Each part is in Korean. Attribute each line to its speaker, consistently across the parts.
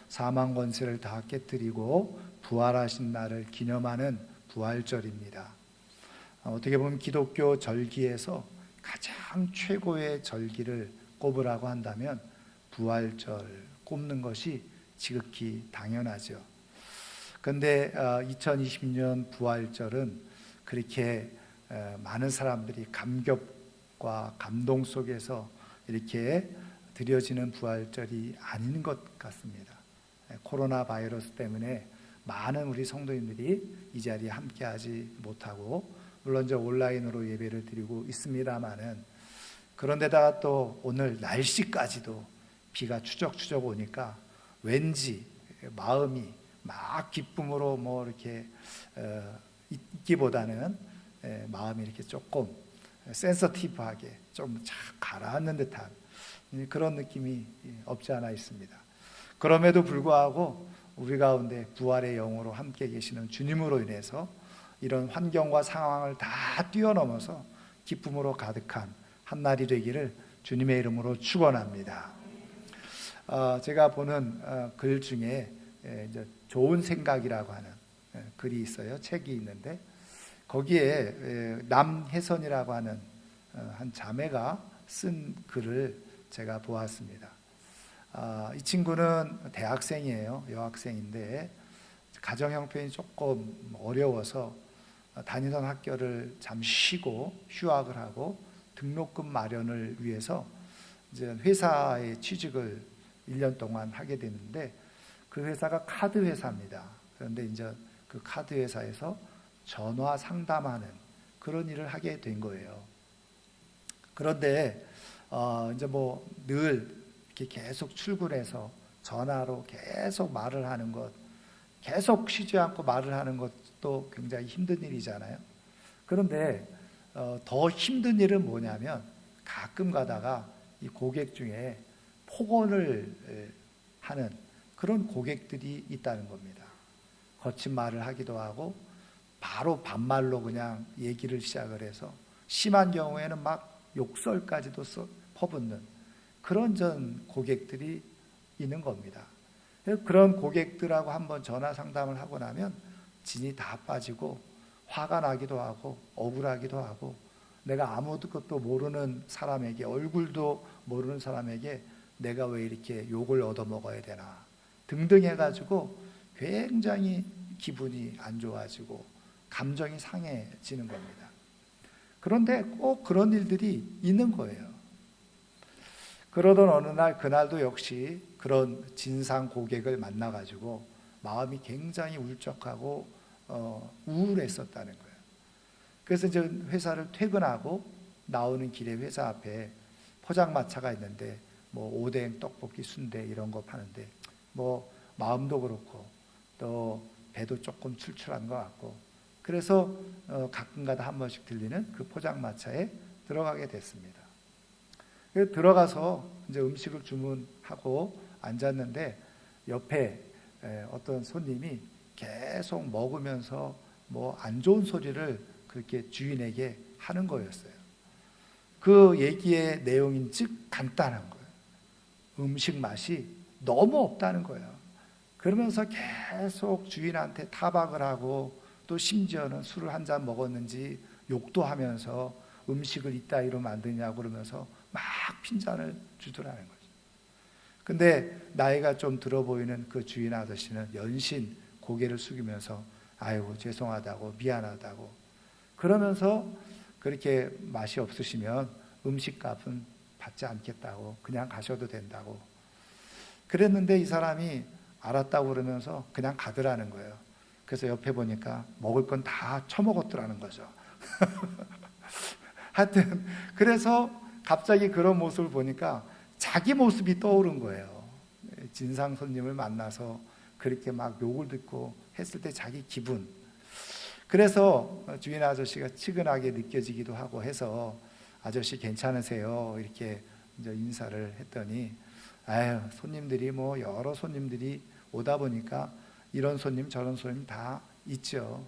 Speaker 1: 사망 권세를 다 깨뜨리고 부활하신 날을 기념하는 부활절입니다. 어떻게 보면 기독교 절기에서 가장 최고의 절기를 꼽으라고 한다면 부활절 꼽는 것이 지극히 당연하죠. 그런데 2020년 부활절은 그렇게 많은 사람들이 감격과 감동 속에서 이렇게 드려지는 부활절이 아닌 것 같습니다. 코로나 바이러스 때문에 많은 우리 성도님들이 이 자리에 함께하지 못하고 물론 이제 온라인으로 예배를 드리고 있습니다만은, 그런데다가 또 오늘 날씨까지도 비가 추적추적 오니까 왠지 마음이 막 기쁨으로 뭐 이렇게 있기보다는 마음이 이렇게 조금 센서티브하게 좀 가라앉는 듯한 그런 느낌이 없지 않아 있습니다. 그럼에도 불구하고 우리 가운데 부활의 영으로 함께 계시는 주님으로 인해서 이런 환경과 상황을 다 뛰어넘어서 기쁨으로 가득한 한 날이 되기를 주님의 이름으로 축원합니다. 제가 보는 글 중에 이제 좋은 생각이라고 하는 글이 있어요. 책이 있는데 거기에 남혜선이라고 하는 한 자매가 쓴 글을 제가 보았습니다. 이 친구는 대학생이에요. 여학생인데 가정 형편이 조금 어려워서 다니던 학교를 잠시 쉬고 휴학을 하고 등록금 마련을 위해서 이제 회사에 취직을 1년 동안 하게 되는데 그 회사가 카드 회사입니다. 그런데 이제 그 카드 회사에서 전화 상담하는 그런 일을 하게 된 거예요. 그런데 이제 뭐 늘 이렇게 계속 출근해서 전화로 계속 말을 하는 것, 계속 쉬지 않고 말을 하는 것도 굉장히 힘든 일이잖아요. 그런데 더 힘든 일은 뭐냐면 가끔 가다가 이 고객 중에 폭언을 하는 그런 고객들이 있다는 겁니다. 거친 말을 하기도 하고 바로 반말로 그냥 얘기를 시작을 해서 심한 경우에는 막 욕설까지도 퍼붓는 그런 전 고객들이 있는 겁니다. 그런 고객들하고 한번 전화 상담을 하고 나면 진이 다 빠지고 화가 나기도 하고 억울하기도 하고 내가 아무것도 모르는 사람에게, 얼굴도 모르는 사람에게 내가 왜 이렇게 욕을 얻어먹어야 되나 등등 해가지고 굉장히 기분이 안 좋아지고 감정이 상해지는 겁니다. 그런데 꼭 그런 일들이 있는 거예요. 그러던 어느 날, 그날도 역시 그런 진상 고객을 만나가지고 마음이 굉장히 울적하고 우울했었다는 거예요. 그래서 이제 회사를 퇴근하고 나오는 길에 회사 앞에 포장마차가 있는데 뭐 오뎅, 떡볶이, 순대 이런 거 파는데 뭐 마음도 그렇고 또 배도 조금 출출한 것 같고 그래서 가끔가다 한 번씩 들리는 그 포장마차에 들어가게 됐습니다. 들어가서 이제 음식을 주문하고 앉았는데 옆에 어떤 손님이 계속 먹으면서 뭐 안 좋은 소리를 그렇게 주인에게 하는 거였어요. 그 얘기의 내용인즉 간단한 거예요. 음식 맛이 너무 없다는 거예요. 그러면서 계속 주인한테 타박을 하고 또 심지어는 술을 한 잔 먹었는지 욕도 하면서 음식을 이따위로 만드냐고 그러면서 막 핀잔을 주더라는 거죠. 근데 나이가 좀 들어 보이는 그 주인 아저씨는 연신 고개를 숙이면서 아이고 죄송하다고 미안하다고 그러면서 그렇게 맛이 없으시면 음식값은 받지 않겠다고 그냥 가셔도 된다고 그랬는데 이 사람이 알았다고 그러면서 그냥 가더라는 거예요. 그래서 옆에 보니까 먹을 건 다 처먹었더라는 거죠. 하여튼 그래서 갑자기 그런 모습을 보니까 자기 모습이 떠오른 거예요. 진상 손님을 만나서 그렇게 막 욕을 듣고 했을 때 자기 기분. 그래서 주인 아저씨가 측은하게 느껴지기도 하고 해서 아저씨 괜찮으세요? 이렇게 이제 인사를 했더니 아유 손님들이 뭐 여러 손님들이 오다 보니까 이런 손님 저런 손님 다 있죠.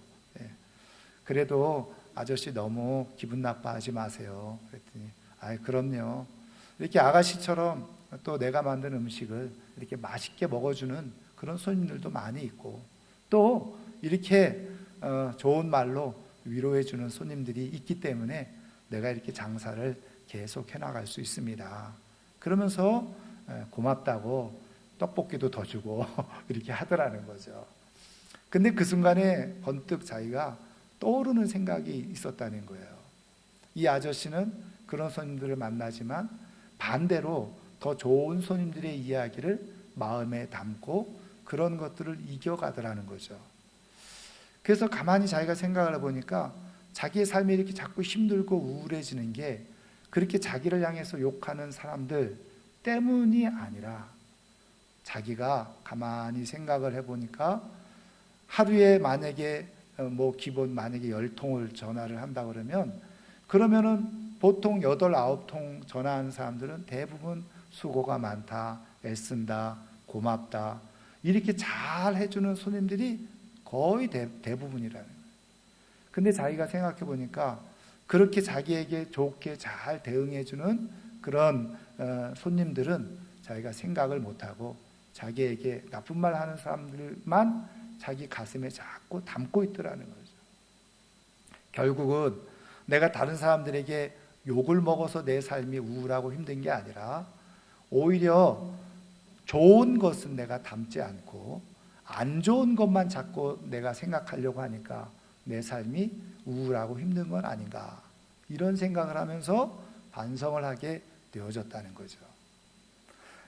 Speaker 1: 그래도 아저씨 너무 기분 나빠하지 마세요. 그랬더니 아이 그럼요. 이렇게 아가씨처럼 또 내가 만든 음식을 이렇게 맛있게 먹어주는 그런 손님들도 많이 있고, 또 이렇게 좋은 말로 위로해 주는 손님들이 있기 때문에 내가 이렇게 장사를 계속 해나갈 수 있습니다. 그러면서 고맙다고 떡볶이도 더 주고 이렇게 하더라는 거죠. 근데 그 순간에 번뜩 자기가 떠오르는 생각이 있었다는 거예요. 이 아저씨는 그런 손님들을 만나지만 반대로 더 좋은 손님들의 이야기를 마음에 담고 그런 것들을 이겨가더라는 거죠. 그래서 가만히 자기가 생각을 해보니까 자기의 삶이 이렇게 자꾸 힘들고 우울해지는 게 그렇게 자기를 향해서 욕하는 사람들 때문이 아니라, 자기가 가만히 생각을 해보니까 하루에 만약에 기본 만약에 10통을 전화를 한다 그러면은 보통 8, 9통 전화하는 사람들은 대부분 수고가 많다, 애쓴다, 고맙다 이렇게 잘 해주는 손님들이 거의 대부분이라는 거예요. 근데 자기가 생각해 보니까 그렇게 자기에게 좋게 잘 대응해주는 그런 손님들은 자기가 생각을 못하고 자기에게 나쁜 말 하는 사람들만 자기 가슴에 자꾸 담고 있더라는 거죠. 결국은 내가 다른 사람들에게 욕을 먹어서 내 삶이 우울하고 힘든 게 아니라 오히려 좋은 것은 내가 담지 않고 안 좋은 것만 자꾸 내가 생각하려고 하니까 내 삶이 우울하고 힘든 건 아닌가, 이런 생각을 하면서 반성을 하게 되어졌다는 거죠.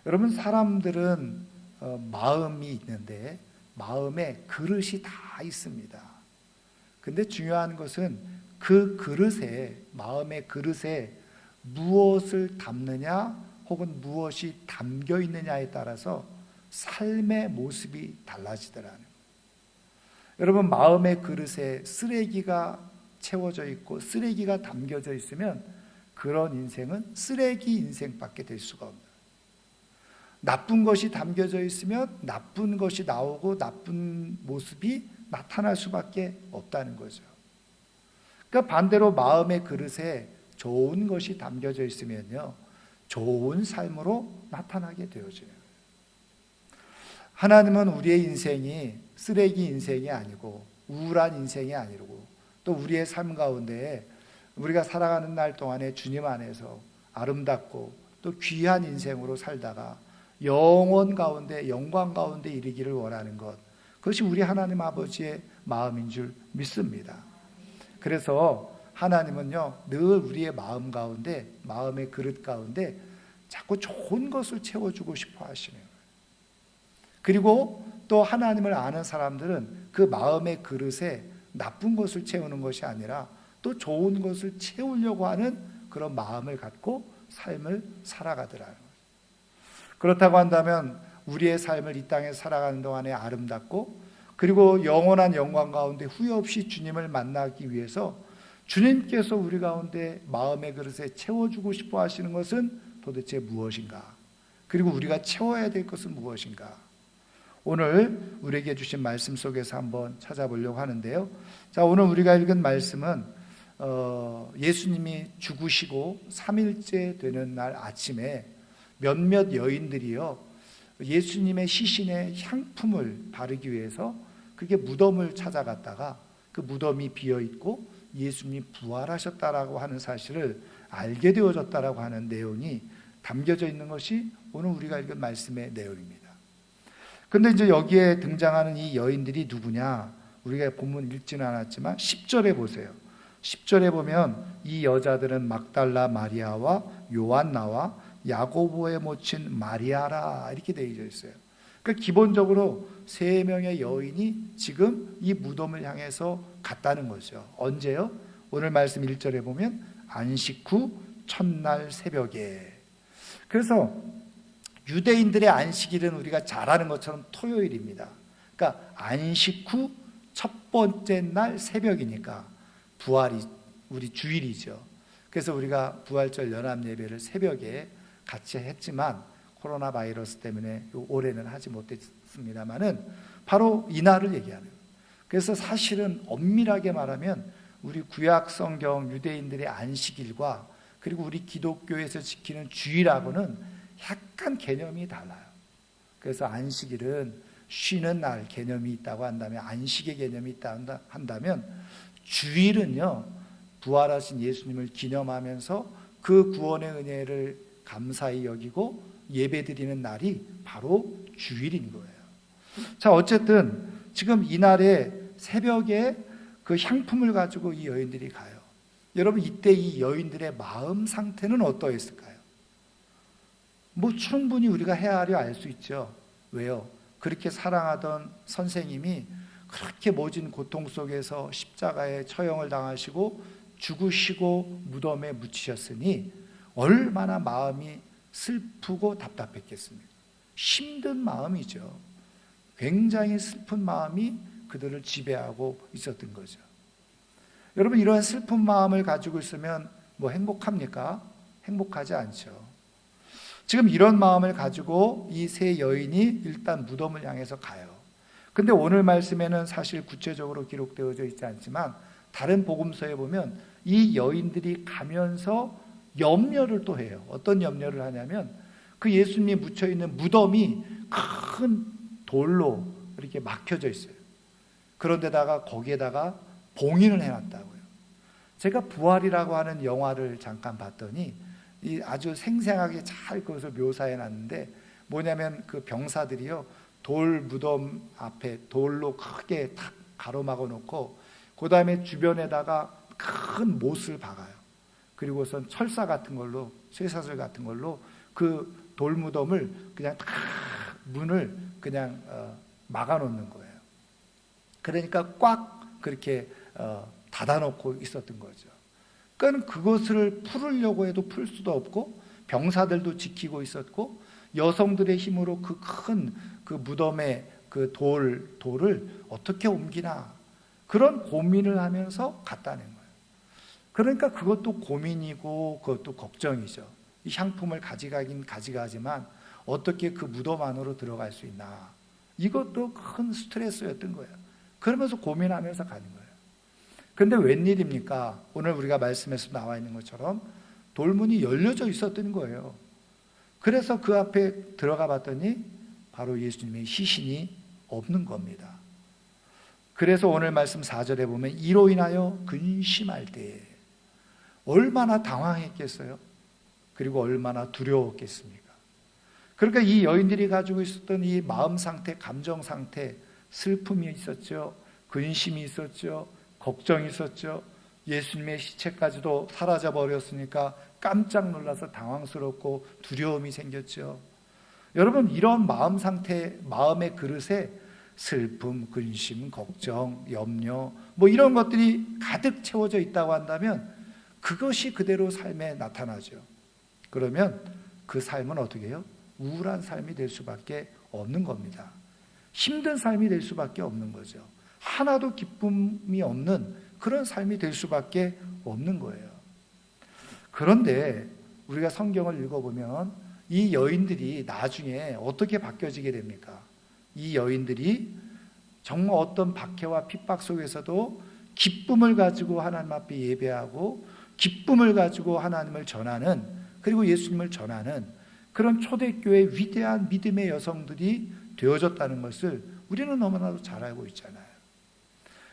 Speaker 1: 여러분, 사람들은 마음이 있는데 마음에 그릇이 다 있습니다. 근데 중요한 것은 그 그릇에, 마음의 그릇에 무엇을 담느냐 혹은 무엇이 담겨 있느냐에 따라서 삶의 모습이 달라지더라는 거예요. 여러분, 마음의 그릇에 쓰레기가 채워져 있고 쓰레기가 담겨져 있으면 그런 인생은 쓰레기 인생밖에 될 수가 없는, 나쁜 것이 담겨져 있으면 나쁜 것이 나오고 나쁜 모습이 나타날 수밖에 없다는 거죠. 그러니까 반대로 마음의 그릇에 좋은 것이 담겨져 있으면요, 좋은 삶으로 나타나게 되어져요. 하나님은 우리의 인생이 쓰레기 인생이 아니고 우울한 인생이 아니고, 또 우리의 삶 가운데 우리가 살아가는 날 동안에 주님 안에서 아름답고 또 귀한 인생으로 살다가 영원 가운데, 영광 가운데 이르기를 원하는 것, 그것이 우리 하나님 아버지의 마음인 줄 믿습니다. 그래서 하나님은요, 늘 우리의 마음 가운데, 마음의 그릇 가운데 자꾸 좋은 것을 채워주고 싶어 하시는 거예요. 그리고 또 하나님을 아는 사람들은 그 마음의 그릇에 나쁜 것을 채우는 것이 아니라 또 좋은 것을 채우려고 하는 그런 마음을 갖고 삶을 살아가더라는 거예요. 그렇다고 한다면 우리의 삶을 이 땅에 살아가는 동안에 아름답고 그리고 영원한 영광 가운데 후회 없이 주님을 만나기 위해서 주님께서 우리 가운데 마음의 그릇에 채워주고 싶어 하시는 것은 도대체 무엇인가? 그리고 우리가 채워야 될 것은 무엇인가? 오늘 우리에게 주신 말씀 속에서 한번 찾아보려고 하는데요. 자, 오늘 우리가 읽은 말씀은 예수님이 죽으시고 3일째 되는 날 아침에 몇몇 여인들이요, 예수님의 시신에 향품을 바르기 위해서 그게 무덤을 찾아갔다가 그 무덤이 비어있고 예수님이 부활하셨다라고 하는 사실을 알게 되어졌다라고 하는 내용이 담겨져 있는 것이 오늘 우리가 읽은 말씀의 내용입니다. 그런데 이제 여기에 등장하는 이 여인들이 누구냐? 우리가 본문 읽지는 않았지만 10절에 보세요. 10절에 보면 이 여자들은 막달라 마리아와 요한나와 야고보의 모친 마리아라, 이렇게 되어 있어요. 그러니까 기본적으로 3명의 여인이 지금 이 무덤을 향해서 갔다는 거죠. 언제요? 오늘 말씀 1절에 보면 안식 후 첫날 새벽에. 그래서 유대인들의 안식일은 우리가 잘 아는 것처럼 토요일입니다. 그러니까 안식 후 첫 번째 날 새벽이니까 부활이 우리 주일이죠. 그래서 우리가 부활절 연합 예배를 새벽에 같이 했지만 코로나 바이러스 때문에 올해는 하지 못했습니다만은 바로 이날을 얘기하는 거예요. 그래서 사실은 엄밀하게 말하면 우리 구약 성경 유대인들의 안식일과 그리고 우리 기독교에서 지키는 주일하고는 약간 개념이 달라요. 그래서 안식일은 쉬는 날 개념이 있다고 한다면, 안식의 개념이 있다 한다면, 주일은요 부활하신 예수님을 기념하면서 그 구원의 은혜를 감사히 여기고 예배드리는 날이 바로 주일인 거예요. 자, 어쨌든 지금 이날에 새벽에 그 향품을 가지고 이 여인들이 가요. 여러분, 이때 이 여인들의 마음 상태는 어떠했을까요? 충분히 우리가 헤아려 알 수 있죠. 왜요? 그렇게 사랑하던 선생님이 그렇게 모진 고통 속에서 십자가에 처형을 당하시고 죽으시고 무덤에 묻히셨으니 얼마나 마음이 슬프고 답답했겠습니까? 힘든 마음이죠. 굉장히 슬픈 마음이 그들을 지배하고 있었던 거죠. 여러분, 이러한 슬픈 마음을 가지고 있으면 행복합니까? 행복하지 않죠. 지금 이런 마음을 가지고 이 세 여인이 일단 무덤을 향해서 가요. 근데 오늘 말씀에는 사실 구체적으로 기록되어져 있지 않지만 다른 복음서에 보면 이 여인들이 가면서 염려를 또 해요. 어떤 염려를 하냐면 그 예수님이 묻혀있는 무덤이 큰 돌로 이렇게 막혀져 있어요. 그런데다가 거기에다가 봉인을 해놨다고요. 제가 부활이라고 하는 영화를 잠깐 봤더니 아주 생생하게 잘 그것을 묘사해놨는데 뭐냐면 그 병사들이요 돌 무덤 앞에 돌로 크게 탁 가로막아 놓고 그 다음에 주변에다가 큰 못을 박아요. 그리고선 철사 같은 걸로, 쇠사슬 같은 걸로 그 돌무덤을 그냥 탁 문을 그냥 막아 놓는 거예요. 그러니까 꽉 그렇게 닫아놓고 있었던 거죠. 그러니까 그것을 풀으려고 해도 풀 수도 없고 병사들도 지키고 있었고 여성들의 힘으로 그 큰 그 무덤의 그 돌을 어떻게 옮기나 그런 고민을 하면서 갔다는 거예요. 그러니까 그것도 고민이고 그것도 걱정이죠. 이 향품을 가져가긴 가져가지만 어떻게 그 무덤 안으로 들어갈 수 있나, 이것도 큰 스트레스였던 거예요. 그러면서 고민하면서 가는 거예요. 그런데 웬일입니까? 오늘 우리가 말씀에서 나와 있는 것처럼 돌문이 열려져 있었던 거예요. 그래서 그 앞에 들어가 봤더니 바로 예수님의 시신이 없는 겁니다. 그래서 오늘 말씀 4절에 보면 이로 인하여 근심할 때에 얼마나 당황했겠어요? 그리고 얼마나 두려웠겠습니까? 그러니까 이 여인들이 가지고 있었던 이 마음 상태, 감정 상태, 슬픔이 있었죠. 근심이 있었죠. 걱정이 있었죠. 예수님의 시체까지도 사라져 버렸으니까 깜짝 놀라서 당황스럽고 두려움이 생겼죠. 여러분, 이런 마음 상태, 마음의 그릇에 슬픔, 근심, 걱정, 염려 이런 것들이 가득 채워져 있다고 한다면 그것이 그대로 삶에 나타나죠. 그러면 그 삶은 어떻게 해요? 우울한 삶이 될 수밖에 없는 겁니다. 힘든 삶이 될 수밖에 없는 거죠. 하나도 기쁨이 없는 그런 삶이 될 수밖에 없는 거예요. 그런데 우리가 성경을 읽어보면 이 여인들이 나중에 어떻게 바뀌어지게 됩니까? 이 여인들이 정말 어떤 박해와 핍박 속에서도 기쁨을 가지고 하나님 앞에 예배하고 기쁨을 가지고 하나님을 전하는, 그리고 예수님을 전하는 그런 초대교회의 위대한 믿음의 여성들이 되어졌다는 것을 우리는 너무나도 잘 알고 있잖아요.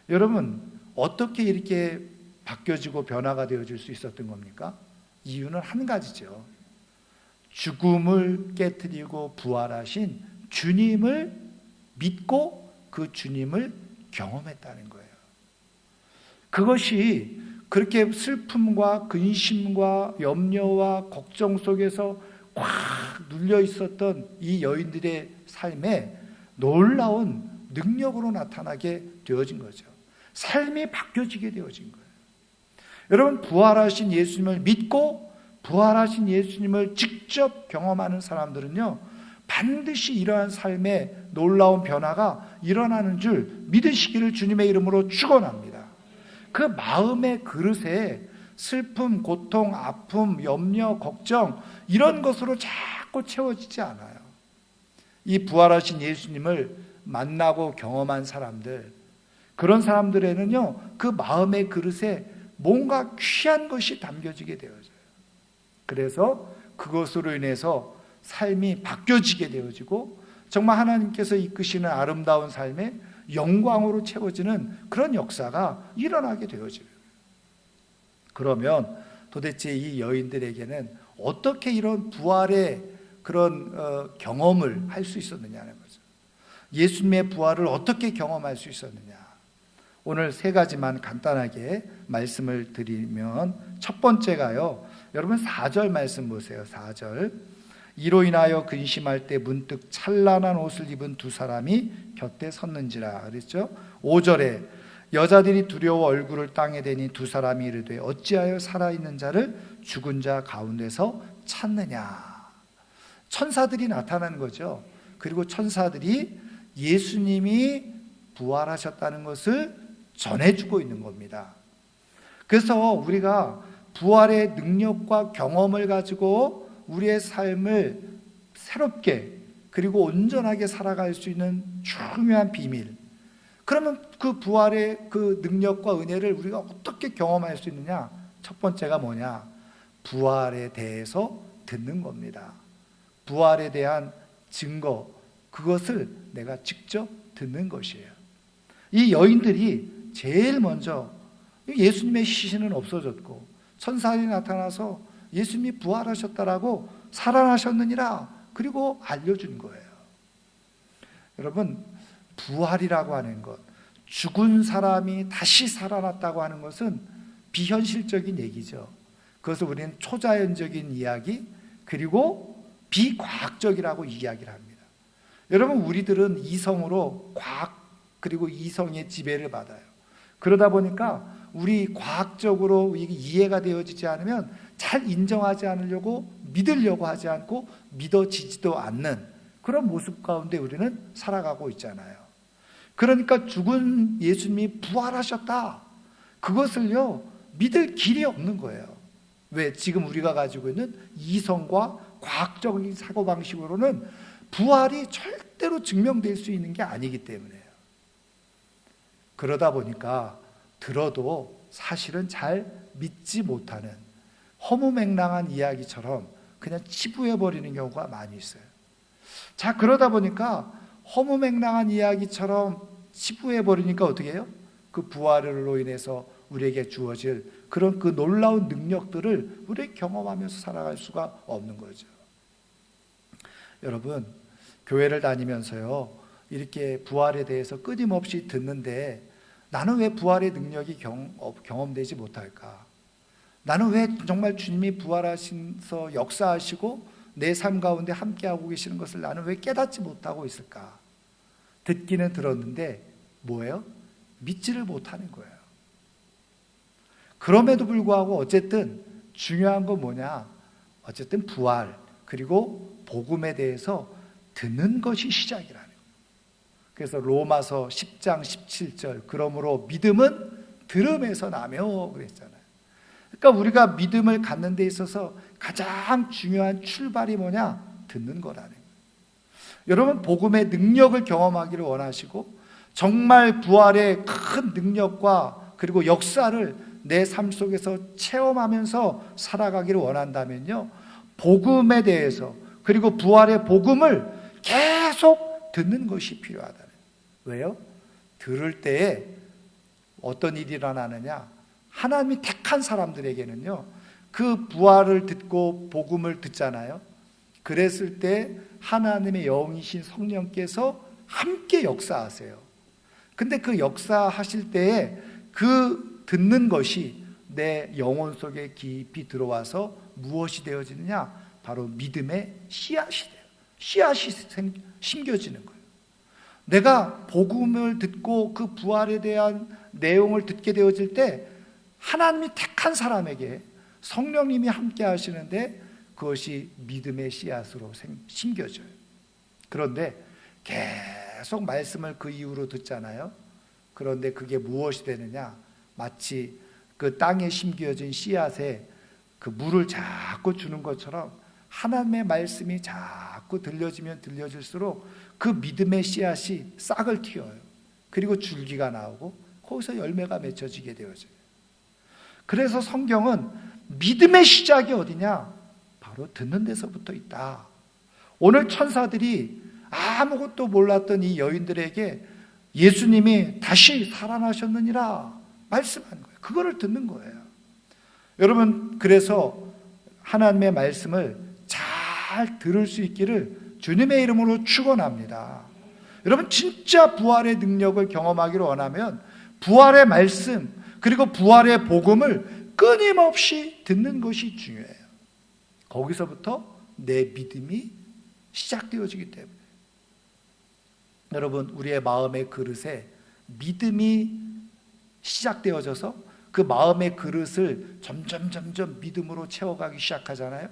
Speaker 1: 여러분, 어떻게 이렇게 바뀌어지고 변화가 되어질 수 있었던 겁니까? 이유는 한 가지죠. 죽음을 깨뜨리고 부활하신 주님을 믿고 그 주님을 경험했다는 거예요. 그것이 그렇게 슬픔과 근심과 염려와 걱정 속에서 꽉 눌려 있었던 이 여인들의 삶에 놀라운 능력으로 나타나게 되어진 거죠. 삶이 바뀌어지게 되어진 거예요. 여러분, 부활하신 예수님을 믿고 부활하신 예수님을 직접 경험하는 사람들은요, 반드시 이러한 삶의 놀라운 변화가 일어나는 줄 믿으시기를 주님의 이름으로 축원합니다. 그 마음의 그릇에 슬픔, 고통, 아픔, 염려, 걱정 이런 것으로 자꾸 채워지지 않아요. 이 부활하신 예수님을 만나고 경험한 사람들, 그런 사람들에는요, 그 마음의 그릇에 뭔가 귀한 것이 담겨지게 되어져요. 그래서 그것으로 인해서 삶이 바뀌어지게 되어지고 정말 하나님께서 이끄시는 아름다운 삶에 영광으로 채워지는 그런 역사가 일어나게 되어져요. 그러면 도대체 이 여인들에게는 어떻게 이런 부활의 그런 경험을 할 수 있었느냐는 거죠. 예수님의 부활을 어떻게 경험할 수 있었느냐. 오늘 세 가지만 간단하게 말씀을 드리면, 첫 번째가요, 여러분 4절 말씀 보세요. 4절. 이로 인하여 근심할 때 문득 찬란한 옷을 입은 두 사람이 곁에 섰는지라 그랬죠. 5절에 여자들이 두려워 얼굴을 땅에 대니 두 사람이 이르되 어찌하여 살아있는 자를 죽은 자 가운데서 찾느냐. 천사들이 나타난 거죠. 그리고 천사들이 예수님이 부활하셨다는 것을 전해주고 있는 겁니다. 그래서 우리가 부활의 능력과 경험을 가지고 우리의 삶을 새롭게 그리고 온전하게 살아갈 수 있는 중요한 비밀, 그러면 그 부활의 그 능력과 은혜를 우리가 어떻게 경험할 수 있느냐? 첫 번째가 뭐냐? 부활에 대해서 듣는 겁니다. 부활에 대한 증거, 그것을 내가 직접 듣는 것이에요. 이 여인들이 제일 먼저 예수님의 시신은 없어졌고 천사들이 나타나서 예수님이 부활하셨다라고 살아나셨느니라 그리고 알려준 거예요. 여러분, 부활이라고 하는 것, 죽은 사람이 다시 살아났다고 하는 것은 비현실적인 얘기죠. 그것을 우리는 초자연적인 이야기 그리고 비과학적이라고 이야기를 합니다. 여러분, 우리들은 이성으로 과학 그리고 이성의 지배를 받아요. 그러다 보니까 우리 과학적으로 이해가 되어지지 않으면 잘 인정하지 않으려고 믿으려고 하지 않고 믿어지지도 않는 그런 모습 가운데 우리는 살아가고 있잖아요. 그러니까 죽은 예수님이 부활하셨다, 그것을요 믿을 길이 없는 거예요. 왜? 지금 우리가 가지고 있는 이성과 과학적인 사고방식으로는 부활이 절대로 증명될 수 있는 게 아니기 때문에요. 그러다 보니까 들어도 사실은 잘 믿지 못하는 허무맹랑한 이야기처럼 그냥 치부해버리는 경우가 많이 있어요. 자, 그러다 보니까 허무맹랑한 이야기처럼 치부해버리니까 어떻게 해요? 그 부활로 인해서 우리에게 주어질 그런 그 놀라운 능력들을 우리 경험하면서 살아갈 수가 없는 거죠. 여러분, 교회를 다니면서요 이렇게 부활에 대해서 끊임없이 듣는데 나는 왜 부활의 능력이 경험되지 못할까? 나는 왜 정말 주님이 부활하셔서 역사하시고 내 삶 가운데 함께하고 계시는 것을 나는 왜 깨닫지 못하고 있을까? 듣기는 들었는데 뭐예요? 믿지를 못하는 거예요. 그럼에도 불구하고 어쨌든 중요한 건 뭐냐? 어쨌든 부활 그리고 복음에 대해서 듣는 것이 시작이라는 거예요. 그래서 로마서 10장 17절 그러므로 믿음은 들음에서 나며 그랬잖아요. 그러니까 우리가 믿음을 갖는 데 있어서 가장 중요한 출발이 뭐냐? 듣는 거라는 거예요. 여러분, 복음의 능력을 경험하기를 원하시고 정말 부활의 큰 능력과 그리고 역사를 내 삶 속에서 체험하면서 살아가기를 원한다면요, 복음에 대해서 그리고 부활의 복음을 계속 듣는 것이 필요하다는 거예요. 왜요? 들을 때에 어떤 일이 일어나느냐? 하나님이 택한 사람들에게는요 그 부활을 듣고 복음을 듣잖아요. 그랬을 때 하나님의 영이신 성령께서 함께 역사하세요. 근데 그 역사하실 때에 그 듣는 것이 내 영혼 속에 깊이 들어와서 무엇이 되어지느냐? 바로 믿음의 씨앗이 돼요. 씨앗이 심겨지는 거예요. 내가 복음을 듣고 그 부활에 대한 내용을 듣게 되어질 때 하나님이 택한 사람에게 성령님이 함께 하시는데 그것이 믿음의 씨앗으로 심겨져요. 그런데 계속 말씀을 그 이후로 듣잖아요. 그런데 그게 무엇이 되느냐? 마치 그 땅에 심겨진 씨앗에 그 물을 자꾸 주는 것처럼 하나님의 말씀이 자꾸 들려지면 들려질수록 그 믿음의 씨앗이 싹을 틔워요. 그리고 줄기가 나오고 거기서 열매가 맺혀지게 되어져요. 그래서 성경은 믿음의 시작이 어디냐? 바로 듣는 데서부터 있다. 오늘 천사들이 아무것도 몰랐던 이 여인들에게 예수님이 다시 살아나셨느니라 말씀한 거예요. 그거를 듣는 거예요. 여러분, 그래서 하나님의 말씀을 잘 들을 수 있기를 주님의 이름으로 축원합니다. 여러분, 진짜 부활의 능력을 경험하기를 원하면 부활의 말씀 그리고 부활의 복음을 끊임없이 듣는 것이 중요해요. 거기서부터 내 믿음이 시작되어지기 때문에 여러분, 우리의 마음의 그릇에 믿음이 시작되어져서 그 마음의 그릇을 점점 믿음으로 채워가기 시작하잖아요.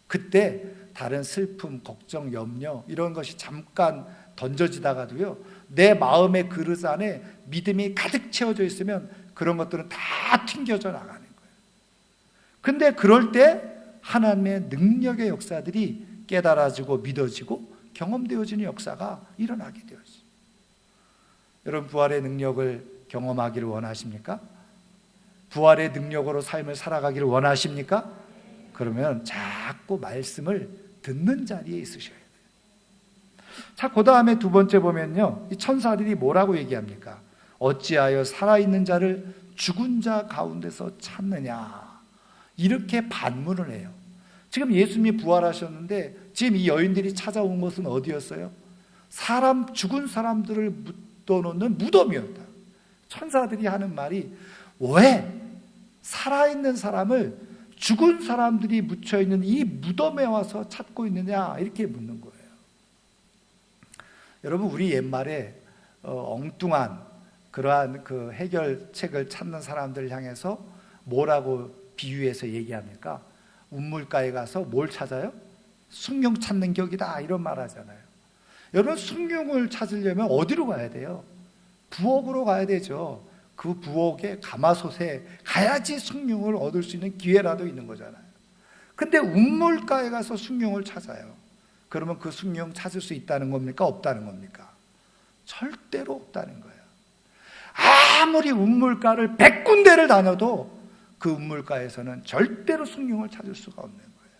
Speaker 1: 그때 다른 슬픔, 걱정, 염려 이런 것이 잠깐 던져지다가도요, 내 마음의 그릇 안에 믿음이 가득 채워져 있으면 그런 것들은 다 튕겨져 나가는 거예요. 근데 그럴 때 하나님의 능력의 역사들이 깨달아지고 믿어지고 경험되어지는 역사가 일어나게 되어져요. 여러분, 부활의 능력을 경험하기를 원하십니까? 부활의 능력으로 삶을 살아가기를 원하십니까? 그러면 자꾸 말씀을 듣는 자리에 있으셔야 돼요. 자, 그 다음에 두 번째 보면요, 이 천사들이 뭐라고 얘기합니까? 어찌하여 살아있는 자를 죽은 자 가운데서 찾느냐, 이렇게 반문을 해요. 지금 예수님이 부활하셨는데 지금 이 여인들이 찾아온 것은 어디였어요? 죽은 사람들을 묻어놓는 무덤이었다. 천사들이 하는 말이 왜 살아있는 사람을 죽은 사람들이 묻혀있는 이 무덤에 와서 찾고 있느냐, 이렇게 묻는 거예요. 여러분, 우리 옛말에 엉뚱한 그러한 그 해결책을 찾는 사람들을 향해서 뭐라고 비유해서 얘기합니까? 운물가에 가서 뭘 찾아요? 숭늉 찾는 격이다, 이런 말 하잖아요. 여러분, 숭늉을 찾으려면 어디로 가야 돼요? 부엌으로 가야 되죠. 그 부엌에 가마솥에 가야지 숭늉을 얻을 수 있는 기회라도 있는 거잖아요. 근데 운물가에 가서 숭늉을 찾아요. 그러면 그 숭늉 찾을 수 있다는 겁니까? 없다는 겁니까? 절대로 없다는 거예요. 아무리 운물가를 100군데를 다녀도 그 운물가에서는 절대로 숭늉을 찾을 수가 없는 거예요.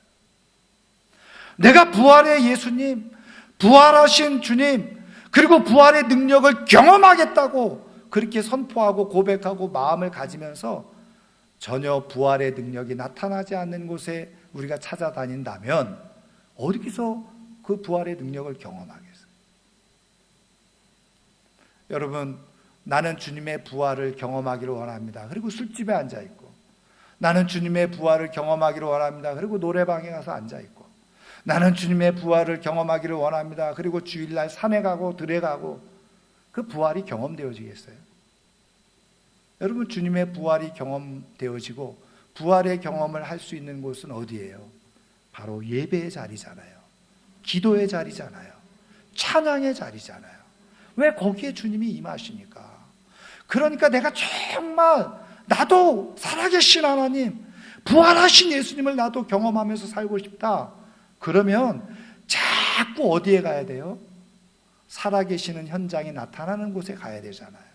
Speaker 1: 내가 부활의 예수님, 부활하신 주님, 그리고 부활의 능력을 경험하겠다고 그렇게 선포하고 고백하고 마음을 가지면서 전혀 부활의 능력이 나타나지 않는 곳에 우리가 찾아다닌다면 어디서 그 부활의 능력을 경험하겠어요? 여러분, 나는 주님의 부활을 경험하기를 원합니다. 그리고 술집에 앉아있고, 나는 주님의 부활을 경험하기를 원합니다. 그리고 노래방에 가서 앉아있고, 나는 주님의 부활을 경험하기를 원합니다. 그리고 주일날 산에 가고 들에 가고, 그 부활이 경험되어지겠어요? 여러분, 주님의 부활이 경험되어지고 부활의 경험을 할 수 있는 곳은 어디예요? 바로 예배의 자리잖아요. 기도의 자리잖아요. 찬양의 자리잖아요. 왜 거기에 주님이 임하시니까? 그러니까 내가 정말 나도 살아계신 하나님, 부활하신 예수님을 나도 경험하면서 살고 싶다. 그러면 자꾸 어디에 가야 돼요? 살아계시는 현장이 나타나는 곳에 가야 되잖아요.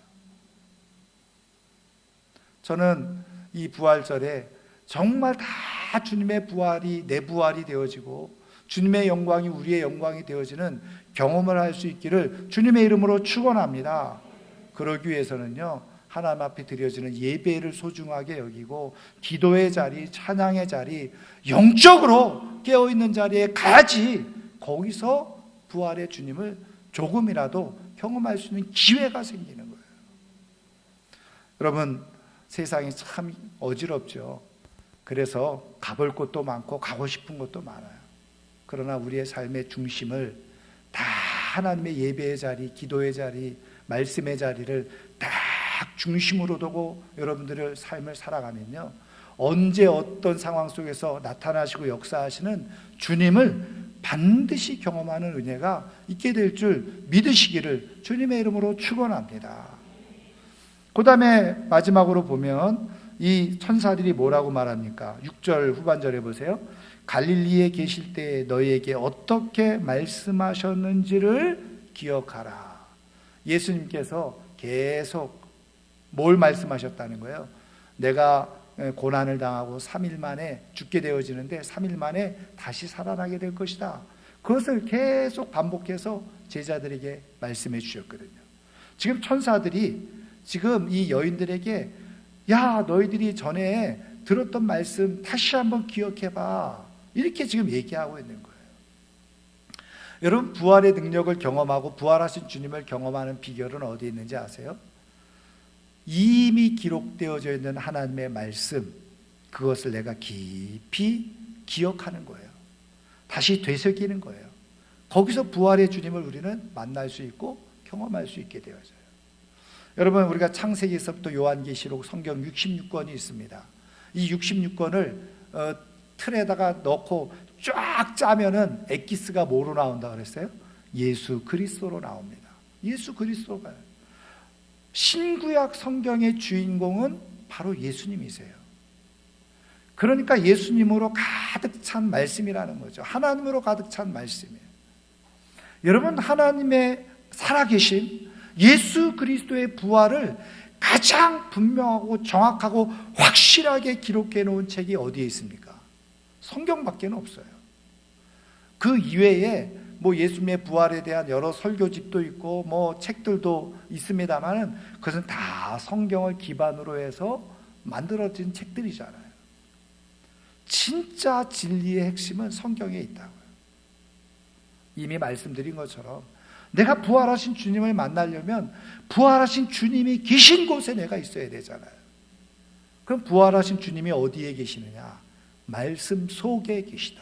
Speaker 1: 저는 이 부활절에 정말 다 주님의 부활이 내 부활이 되어지고 주님의 영광이 우리의 영광이 되어지는 경험을 할 수 있기를 주님의 이름으로 축원합니다. 그러기 위해서는요, 하나님 앞에 드려지는 예배를 소중하게 여기고 기도의 자리, 찬양의 자리, 영적으로 깨어있는 자리에 가야지 거기서 부활의 주님을 조금이라도 경험할 수 있는 기회가 생기는 거예요. 여러분, 세상이 참 어지럽죠. 그래서 가볼 곳도 많고 가고 싶은 곳도 많아요. 그러나 우리의 삶의 중심을 다 하나님의 예배의 자리, 기도의 자리, 말씀의 자리를 딱 중심으로 두고 여러분들의 삶을 살아가면요, 언제 어떤 상황 속에서 나타나시고 역사하시는 주님을 반드시 경험하는 은혜가 있게 될 줄 믿으시기를 주님의 이름으로 축원합니다. 그 다음에 마지막으로 보면 이 천사들이 뭐라고 말합니까? 6절 후반절에 보세요. 갈릴리에 계실 때 너희에게 어떻게 말씀하셨는지를 기억하라. 예수님께서 계속 뭘 말씀하셨다는 거예요? 내가 고난을 당하고 3일 만에 죽게 되어지는데 3일 만에 다시 살아나게 될 것이다. 그것을 계속 반복해서 제자들에게 말씀해 주셨거든요. 지금 천사들이 지금 이 여인들에게 야, 너희들이 전에 들었던 말씀 다시 한번 기억해봐, 이렇게 지금 얘기하고 있는 거예요. 여러분, 부활의 능력을 경험하고 부활하신 주님을 경험하는 비결은 어디에 있는지 아세요? 이미 기록되어져 있는 하나님의 말씀, 그것을 내가 깊이 기억하는 거예요. 다시 되새기는 거예요. 거기서 부활의 주님을 우리는 만날 수 있고 경험할 수 있게 되어져요. 여러분, 우리가 창세기에서부터 요한계시록 성경 66권이 있습니다. 이 66권을 틀에다가 넣고 쫙 짜면은 엑기스가 뭐로 나온다 그랬어요? 예수 그리스도로 나옵니다. 예수 그리스도가, 신구약 성경의 주인공은 바로 예수님이세요. 그러니까 예수님으로 가득 찬 말씀이라는 거죠. 하나님으로 가득 찬 말씀이에요. 여러분, 하나님의 살아계심, 예수 그리스도의 부활을 가장 분명하고 정확하고 확실하게 기록해 놓은 책이 어디에 있습니까? 성경밖에는 없어요. 그 이외에 뭐 예수님의 부활에 대한 여러 설교집도 있고 뭐 책들도 있습니다만은 그것은 다 성경을 기반으로 해서 만들어진 책들이잖아요. 진짜 진리의 핵심은 성경에 있다고요. 이미 말씀드린 것처럼 내가 부활하신 주님을 만나려면 부활하신 주님이 계신 곳에 내가 있어야 되잖아요. 그럼 부활하신 주님이 어디에 계시느냐? 말씀 속에 계시다.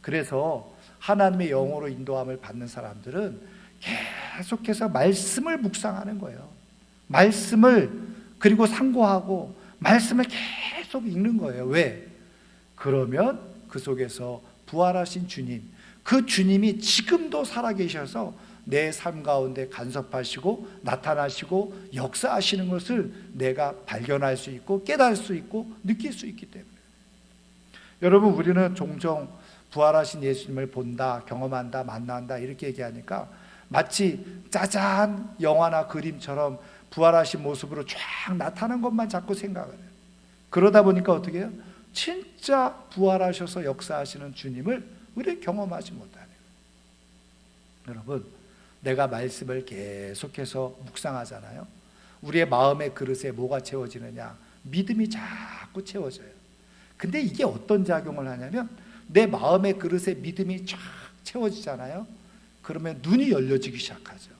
Speaker 1: 그래서 하나님의 영으로 인도함을 받는 사람들은 계속해서 말씀을 묵상하는 거예요. 말씀을 그리고 상고하고 말씀을 계속 읽는 거예요. 왜? 그러면 그 속에서 부활하신 주님, 그 주님이 지금도 살아계셔서 내 삶 가운데 간섭하시고 나타나시고 역사하시는 것을 내가 발견할 수 있고 깨달을 수 있고 느낄 수 있기 때문에. 여러분, 우리는 종종 부활하신 예수님을 본다, 경험한다, 만난다 이렇게 얘기하니까 마치 짜잔 영화나 그림처럼 부활하신 모습으로 쫙 나타난 것만 자꾸 생각을 해요. 그러다 보니까 어떻게 해요? 진짜 부활하셔서 역사하시는 주님을 우리는 경험하지 못하네요. 여러분, 내가 말씀을 계속해서 묵상하잖아요. 우리의 마음의 그릇에 뭐가 채워지느냐? 믿음이 자꾸 채워져요. 근데 이게 어떤 작용을 하냐면 내 마음의 그릇에 믿음이 쫙 채워지잖아요. 그러면 눈이 열려지기 시작하죠.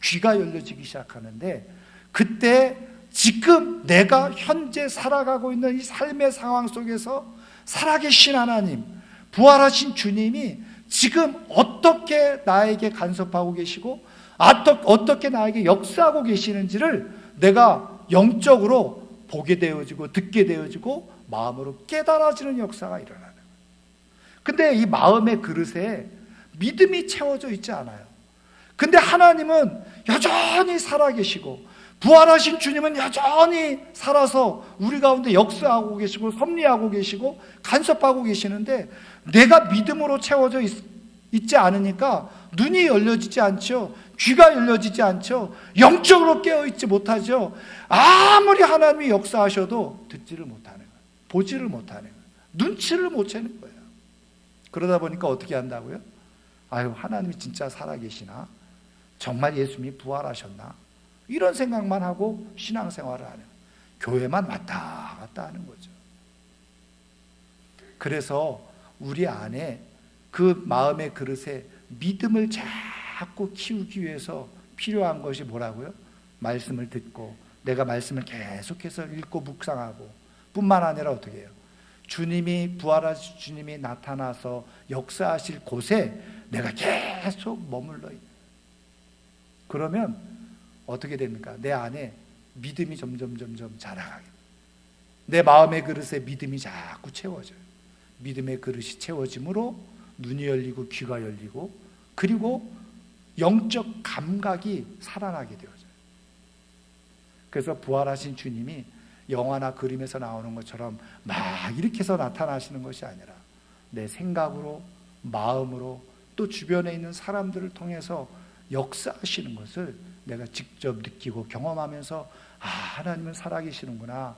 Speaker 1: 귀가 열려지기 시작하는데 그때 지금 내가 현재 살아가고 있는 이 삶의 상황 속에서 살아계신 하나님, 부활하신 주님이 지금 어떻게 나에게 간섭하고 계시고 어떻게 나에게 역사하고 계시는지를 내가 영적으로 보게 되어지고 듣게 되어지고 마음으로 깨달아지는 역사가 일어나는 거예요. 근데 이 마음의 그릇에 믿음이 채워져 있지 않아요. 근데 하나님은 여전히 살아계시고 부활하신 주님은 여전히 살아서 우리 가운데 역사하고 계시고 섭리하고 계시고 간섭하고 계시는데 내가 믿음으로 채워져 있지 않으니까 눈이 열려지지 않죠. 귀가 열려지지 않죠. 영적으로 깨어있지 못하죠. 아무리 하나님이 역사하셔도 듣지를 못하는 거예요. 보지를 못하는 거예요. 눈치를 못 채는 거예요. 그러다 보니까 어떻게 한다고요? 아유, 하나님이 진짜 살아계시나? 정말 예수님이 부활하셨나? 이런 생각만 하고 신앙생활을 하는, 교회만 왔다 갔다 하는 거죠. 그래서 우리 안에 그 마음의 그릇에 믿음을 자꾸 키우기 위해서 필요한 것이 뭐라고요? 말씀을 듣고 내가 말씀을 계속해서 읽고 묵상하고 뿐만 아니라 어떻게 해요? 주님이 부활하신 주님이 나타나서 역사하실 곳에 내가 계속 머물러 있는. 그러면 어떻게 됩니까? 내 안에 믿음이 점점 자라가게. 내 마음의 그릇에 믿음이 자꾸 채워져요. 믿음의 그릇이 채워짐으로 눈이 열리고 귀가 열리고 그리고 영적 감각이 살아나게 되어져요. 그래서 부활하신 주님이 영화나 그림에서 나오는 것처럼 막 이렇게 해서 나타나시는 것이 아니라 내 생각으로, 마음으로, 또 주변에 있는 사람들을 통해서 역사하시는 것을 내가 직접 느끼고 경험하면서 하나님은 살아계시는구나,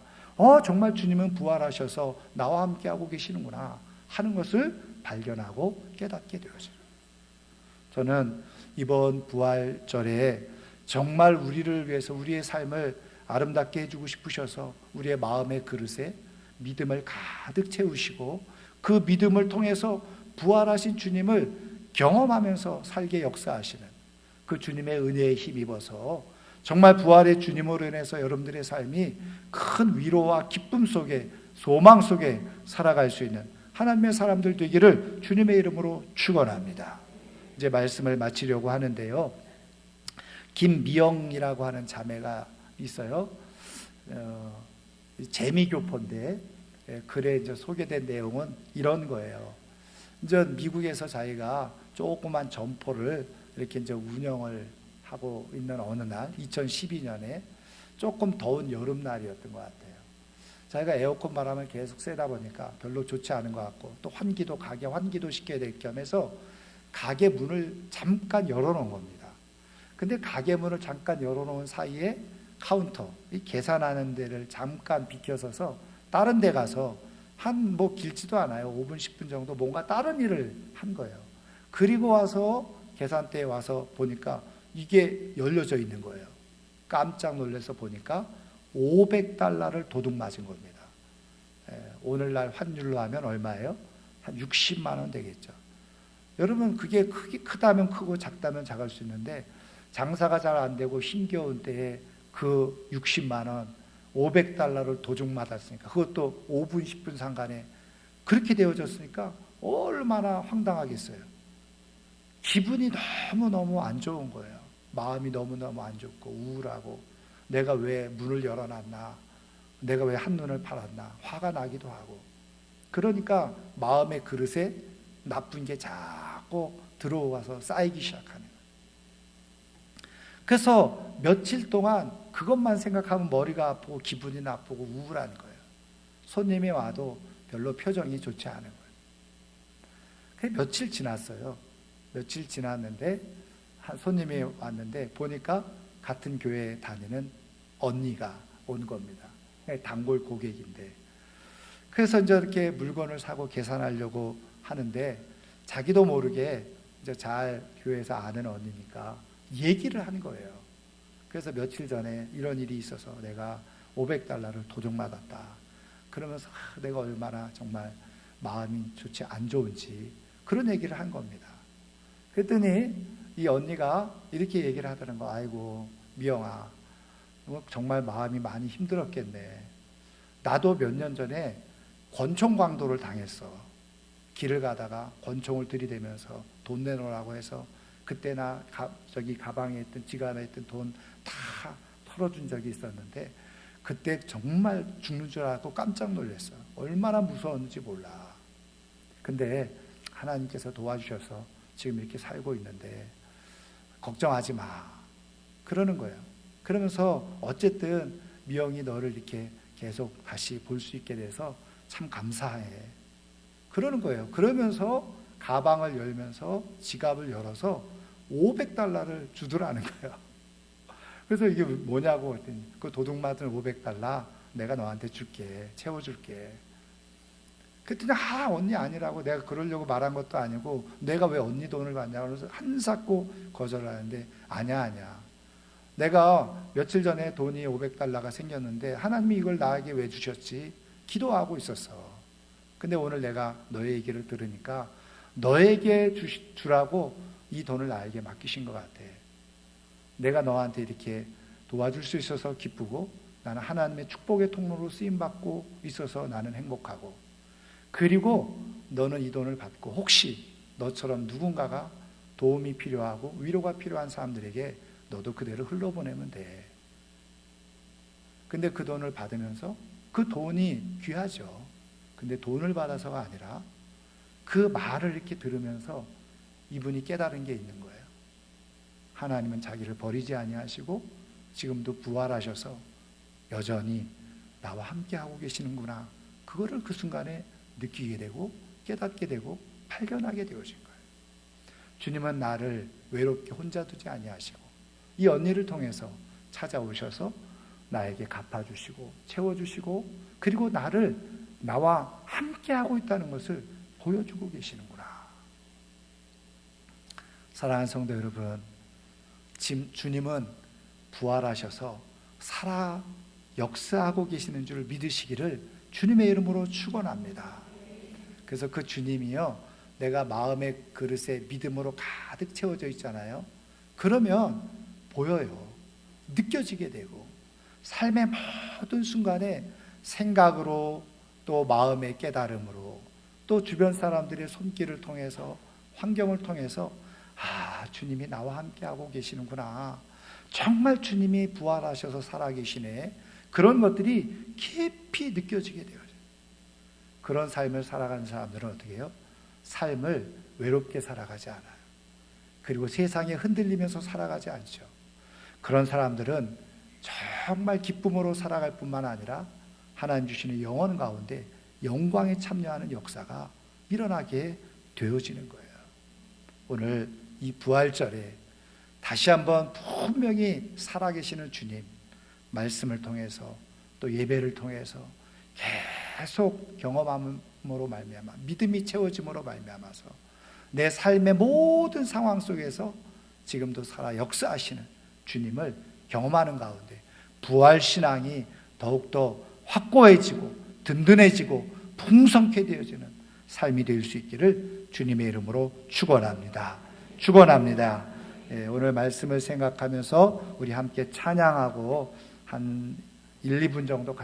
Speaker 1: 정말 주님은 부활하셔서 나와 함께하고 계시는구나 하는 것을 발견하고 깨닫게 되어져요. 저는 이번 부활절에 정말 우리를 위해서 우리의 삶을 아름답게 해주고 싶으셔서 우리의 마음의 그릇에 믿음을 가득 채우시고 그 믿음을 통해서 부활하신 주님을 경험하면서 살게 역사하시는 그 주님의 은혜에 힘입어서 정말 부활의 주님으로 인해서 여러분들의 삶이 큰 위로와 기쁨 속에 소망 속에 살아갈 수 있는 하나님의 사람들 되기를 주님의 이름으로 축원합니다. 이제 말씀을 마치려고 하는데요. 김미영이라고 하는 자매가 있어요. 재미교포인데 글에 이제 소개된 내용은 이런 거예요. 이제 미국에서 자기가 조그만 점포를 이렇게 이제 운영을 하고 있는 어느 날 2012년에 조금 더운 여름날이었던 것 같아요. 자기가 에어컨 바람을 계속 쐬다 보니까 별로 좋지 않은 것 같고 또 가게 환기도 시켜야 될 겸해서 가게 문을 잠깐 열어놓은 겁니다. 근데 가게 문을 잠깐 열어놓은 사이에 카운터, 이 계산하는 데를 잠깐 비켜서서 다른 데 가서 한 뭐 길지도 않아요. 5분 10분 정도 뭔가 다른 일을 한 거예요. 그리고 와서 계산대에 와서 보니까 이게 열려져 있는 거예요. 깜짝 놀라서 보니까 $500를 도둑 맞은 겁니다. 오늘날 환율로 하면 얼마예요? 한 60만 원 되겠죠. 여러분 그게 크다면 크고 작다면 작을 수 있는데 장사가 잘 안 되고 힘겨운 때에 그 60만 원, $500를 도둑 맞았으니까 그것도 5분 10분 상간에 그렇게 되어졌으니까 얼마나 황당하겠어요. 기분이 너무너무 안 좋은 거예요. 마음이 너무너무 안 좋고 우울하고 내가 왜 문을 열어놨나, 내가 왜 한눈을 팔았나 화가 나기도 하고 그러니까 마음의 그릇에 나쁜 게 자꾸 들어와서 쌓이기 시작하는 거예요. 그래서 며칠 동안 그것만 생각하면 머리가 아프고 기분이 나쁘고 우울한 거예요. 손님이 와도 별로 표정이 좋지 않은 거예요. 그게 며칠 지났어요. 며칠 지났는데 한 손님이 왔는데 보니까 같은 교회에 다니는 언니가 온 겁니다. 단골 고객인데 그래서 이제 이렇게 물건을 사고 계산하려고 하는데 자기도 모르게 이제 잘 교회에서 아는 언니니까 얘기를 한 거예요. 그래서 며칠 전에 이런 일이 있어서 내가 $500를 도둑 맞았다. 그러면서 내가 얼마나 정말 마음이 좋지 안 좋은지 그런 얘기를 한 겁니다. 그랬더니 이 언니가 이렇게 얘기를 하더라는 거. 아이고 미영아, 정말 마음이 많이 힘들었겠네. 나도 몇 년 전에 권총 강도를 당했어. 길을 가다가 권총을 들이대면서 돈 내놓으라고 해서 그때 나 저기 가방에 있던 지갑에 있던 돈 다 털어준 적이 있었는데 그때 정말 죽는 줄 알고 깜짝 놀랐어. 얼마나 무서웠는지 몰라. 근데 하나님께서 도와주셔서 지금 이렇게 살고 있는데 걱정하지 마. 그러는 거예요. 그러면서 어쨌든 미영이 너를 이렇게 계속 다시 볼 수 있게 돼서 참 감사해. 그러는 거예요. 그러면서 가방을 열면서 지갑을 열어서 $500를 주더라는 거예요. 그래서 이게 뭐냐고 했더니 그 도둑 맞은 $500 내가 너한테 줄게. 채워줄게. 그랬더니 언니 아니라고. 내가 그러려고 말한 것도 아니고 내가 왜 언니 돈을 받냐고 그래서 한사코 거절을 하는데 아니야. 내가 며칠 전에 돈이 $500가 생겼는데 하나님이 이걸 나에게 왜 주셨지? 기도하고 있었어. 근데 오늘 내가 너의 얘기를 들으니까 너에게 주라고 이 돈을 나에게 맡기신 것 같아. 내가 너한테 이렇게 도와줄 수 있어서 기쁘고 나는 하나님의 축복의 통로로 쓰임받고 있어서 나는 행복하고 그리고 너는 이 돈을 받고 혹시 너처럼 누군가가 도움이 필요하고 위로가 필요한 사람들에게 너도 그대로 흘러보내면 돼. 근데 그 돈을 받으면서 그 돈이 귀하죠. 근데 돈을 받아서가 아니라 그 말을 이렇게 들으면서 이분이 깨달은 게 있는 거예요. 하나님은 자기를 버리지 아니하시고 지금도 부활하셔서 여전히 나와 함께하고 계시는구나. 그거를 그 순간에 느끼게 되고 깨닫게 되고 발견하게 되어진 거예요. 주님은 나를 외롭게 혼자 두지 아니하시고 이 언니를 통해서 찾아오셔서 나에게 갚아주시고 채워주시고 그리고 나와 함께하고 있다는 것을 보여주고 계시는구나. 사랑하는 성도 여러분, 주님은 부활하셔서 살아 역사하고 계시는 줄 믿으시기를 주님의 이름으로 축원합니다. 그래서 그 주님이요, 내가 마음의 그릇에 믿음으로 가득 채워져 있잖아요. 그러면 보여요. 느껴지게 되고, 삶의 모든 순간에 생각으로, 또 마음의 깨달음으로, 또 주변 사람들의 손길을 통해서, 환경을 통해서 주님이 나와 함께하고 계시는구나, 정말 주님이 부활하셔서 살아계시네, 그런 것들이 깊이 느껴지게 되어요. 그런 삶을 살아가는 사람들은 어떻게 해요? 삶을 외롭게 살아가지 않아요. 그리고 세상에 흔들리면서 살아가지 않죠. 그런 사람들은 정말 기쁨으로 살아갈 뿐만 아니라 하나님 주시는 영원 가운데 영광에 참여하는 역사가 일어나게 되어지는 거예요. 오늘 이 부활절에 다시 한번 분명히 살아계시는 주님 말씀을 통해서, 또 예배를 통해서 계속 경험함으로 말미암아, 믿음이 채워짐으로 말미암아서 내 삶의 모든 상황 속에서 지금도 살아 역사하시는 주님을 경험하는 가운데 부활신앙이 더욱더 확고해지고 든든해지고 풍성케 되어지는 삶이 될 수 있기를 주님의 이름으로 축원합니다. 축원합니다. 오늘 말씀을 생각하면서 우리 함께 찬양하고 한 1, 2분 정도 같이